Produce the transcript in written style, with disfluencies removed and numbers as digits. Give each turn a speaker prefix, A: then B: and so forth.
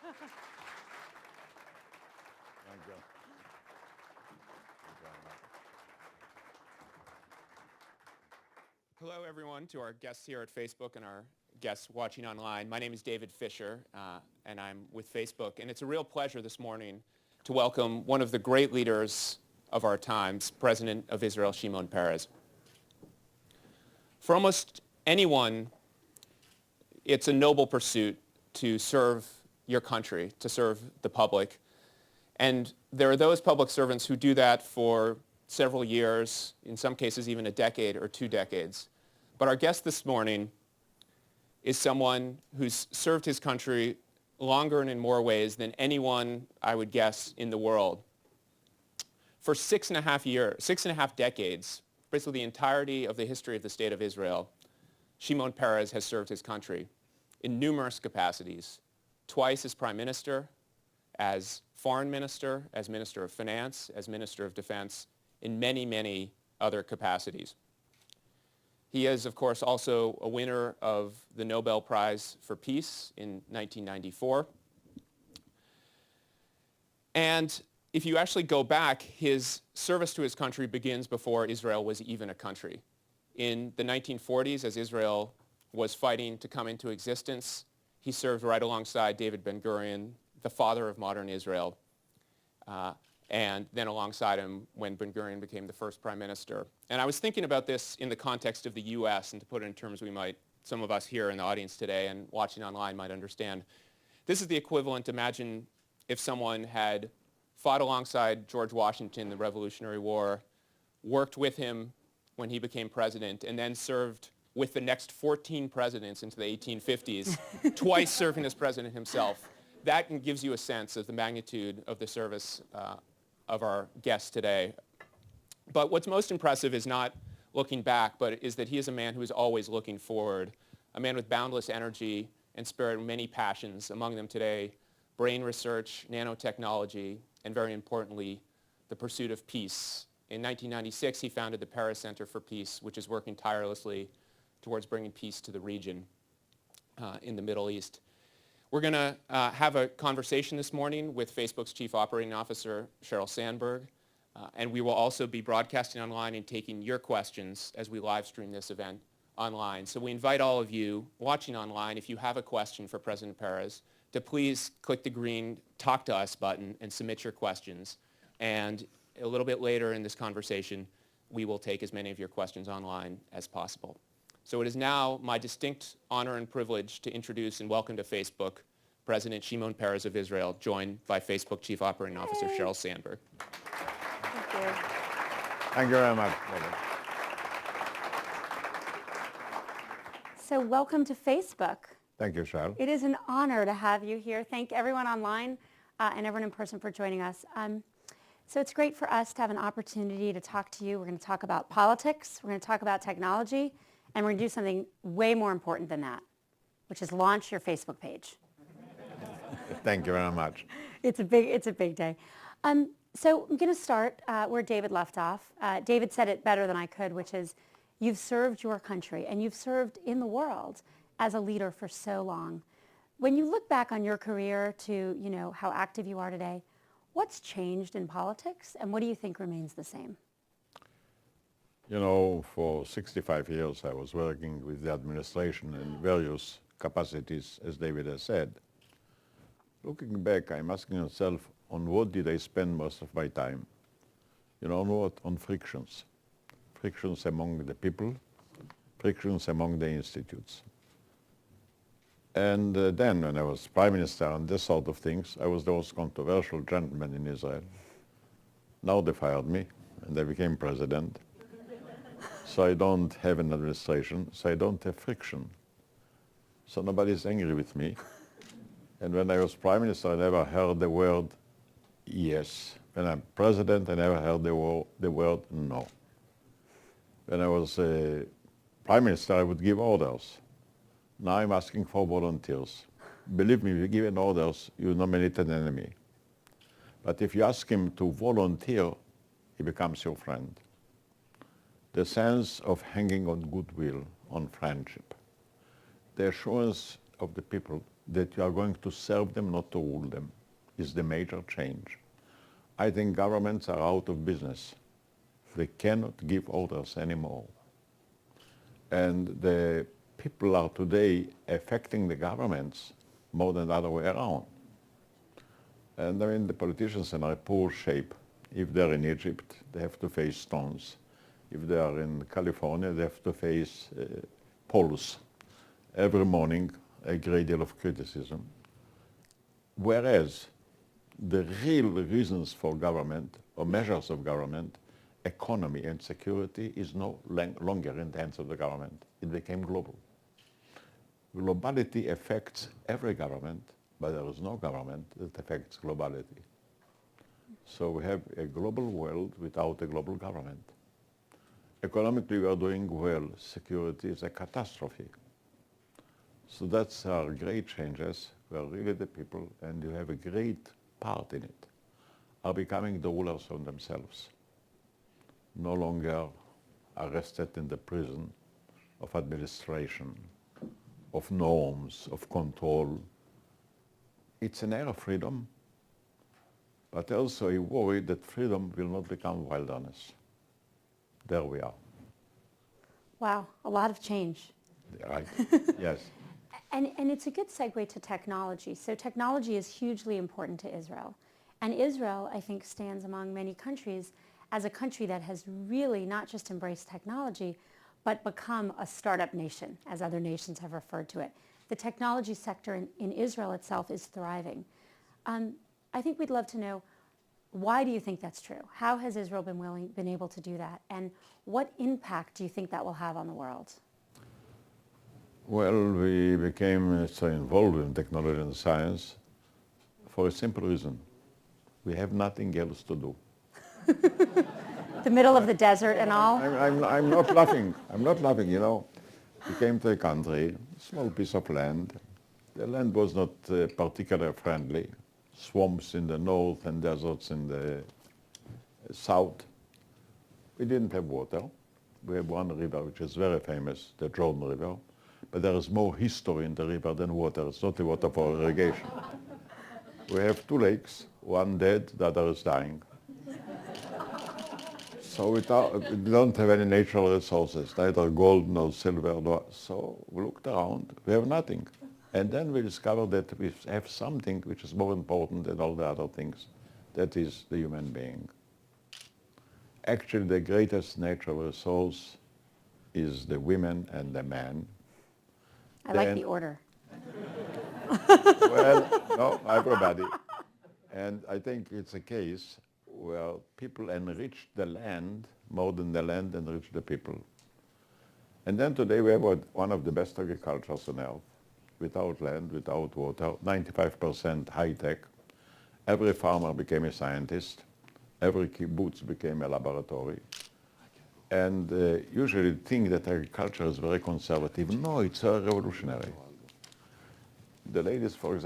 A: Thank you.
B: Hello, everyone, to our guests here at Facebook and our guests watching online. My name is David Fisher, and I'm with Facebook. And it's a real pleasure this morning to welcome one of the great leaders of our times, President of Israel, Shimon Peres. For almost anyone, it's a noble pursuit to serve your country, to serve the public. And there are those public servants who do that for several years, in some cases even a decade or 2 decades. But our guest this morning is someone who's served his country longer and in more ways than anyone, I would guess, in the world. For 6.5 decades, basically the entirety of the history of the State of Israel, Shimon Peres has served his country in numerous capacities, twice as Prime Minister, as Foreign Minister, as Minister of Finance, as Minister of Defense, in many, many other capacities. He is, of course, also a winner of the Nobel Prize for Peace in 1994. And if you actually go back, his service to his country begins before Israel was even a country. In the 1940s, as Israel was fighting to come into existence, he served right alongside David Ben-Gurion, the father of modern Israel, and then alongside him when Ben-Gurion became the first prime minister. And I was thinking about this in the context of the U.S., and to put it in terms some of us here in the audience today and watching online might understand. This is the equivalent, imagine if someone had fought alongside George Washington in the Revolutionary War, worked with him when he became president, and then served with the next 14 presidents into the 1850s, twice serving as president himself. That gives you a sense of the magnitude of the service of our guest today. But what's most impressive is not looking back, but is that he is a man who is always looking forward, a man with boundless energy and spirit and many passions, among them today, brain research, nanotechnology, and very importantly, the pursuit of peace. In 1996, he founded the Peres Center for Peace, which is working tirelessly towards bringing peace to the region in the Middle East. We're going to have a conversation this morning with Facebook's Chief Operating Officer, Sheryl Sandberg, and we will also be broadcasting online and taking your questions as we live stream this event online. So we invite all of you watching online, if you have a question for President Peres, to please click the green Talk to Us button and submit your questions. And a little bit later in this conversation, we will take as many of your questions online as possible. So it is now my distinct honor and privilege to introduce and welcome to Facebook President Shimon Peres of Israel, joined by Facebook Chief Operating Officer Sheryl Sandberg.
C: Thank you.
A: Thank you very much.
C: So welcome to Facebook.
A: Thank you, Sheryl.
C: It is an honor to have you here. Thank everyone online and everyone in person for joining us. So it's great for us to have an opportunity to talk to you. We're going to talk about politics. We're going to talk about technology. And we're going to do something way more important than that, which is launch your Facebook page.
A: Thank you very much.
C: It's a big day. So I'm going to start where David left off. David said it better than I could, which is you've served your country and you've served in the world as a leader for so long. When you look back on your career to, how active you are today, what's changed in politics and what do you think remains the same?
A: For 65 years I was working with the administration in various capacities, as David has said. Looking back, I'm asking myself, on what did I spend most of my time? On what? On frictions. Frictions among the people, frictions among the institutes. And then when I was Prime Minister and this sort of things, I was the most controversial gentleman in Israel. Now they fired me and I became President. So I don't have an administration, so I don't have friction. So nobody's angry with me. And when I was Prime Minister, I never heard the word yes. When I'm President, I never heard the word no. When I was Prime Minister, I would give orders. Now I'm asking for volunteers. Believe me, if you give an orders, you nominate an enemy. But if you ask him to volunteer, he becomes your friend. The sense of hanging on goodwill, on friendship, the assurance of the people that you are going to serve them, not to rule them, is the major change. I think governments are out of business. They cannot give orders anymore. And the people are today affecting the governments more than the other way around. And I mean, the politicians are in poor shape. If they're in Egypt, they have to face stones. If they are in California, they have to face polls. Every morning, a great deal of criticism. Whereas the real reasons for government or measures of government, economy and security, is no longer in the hands of the government. It became global. Globality affects every government, but there is no government that affects globality. So we have a global world without a global government. Economically, we are doing well. Security is a catastrophe. So that's our great changes, where really the people, and you have a great part in it, are becoming the rulers of themselves. No longer arrested in the prison of administration, of norms, of control. It's an era of freedom, but also a worry that freedom will not become wilderness. There we are.
C: Wow, a lot of change.
A: Right, yes.
C: And it's a good segue to technology. So technology is hugely important to Israel. And Israel, I think, stands among many countries as a country that has really not just embraced technology, but become a startup nation, as other nations have referred to it. The technology sector in Israel itself is thriving. I think we'd love to know, why do you think that's true? How has Israel been able to do that? And what impact do you think that will have on the world?
A: Well, we became so involved in technology and science for a simple reason. We have nothing else to do.
C: The middle of the desert and all?
A: I'm not laughing. I'm not laughing, you know. We came to a country, a small piece of land. The land was not particularly friendly. Swamps in the north and deserts in the south. We didn't have water. We have one river which is very famous, the Jordan River. But there is more history in the river than water. It's not the water for irrigation. We have two lakes, one dead, the other is dying. So we don't have any natural resources, neither gold nor silver. So we looked around, we have nothing. And then we discovered that we have something which is more important than all the other things. That is the human being. Actually, the greatest natural resource is the women and the man.
C: I like the order.
A: Well, no, everybody. And I think it's a case where people enrich the land more than the land enrich the people. And then today we have one of the best agricultures on earth. Without land, without water, 95% high-tech. Every farmer became a scientist. Every kibbutz became a laboratory. And usually think that agriculture is very conservative. No, it's revolutionary. The ladies, for example,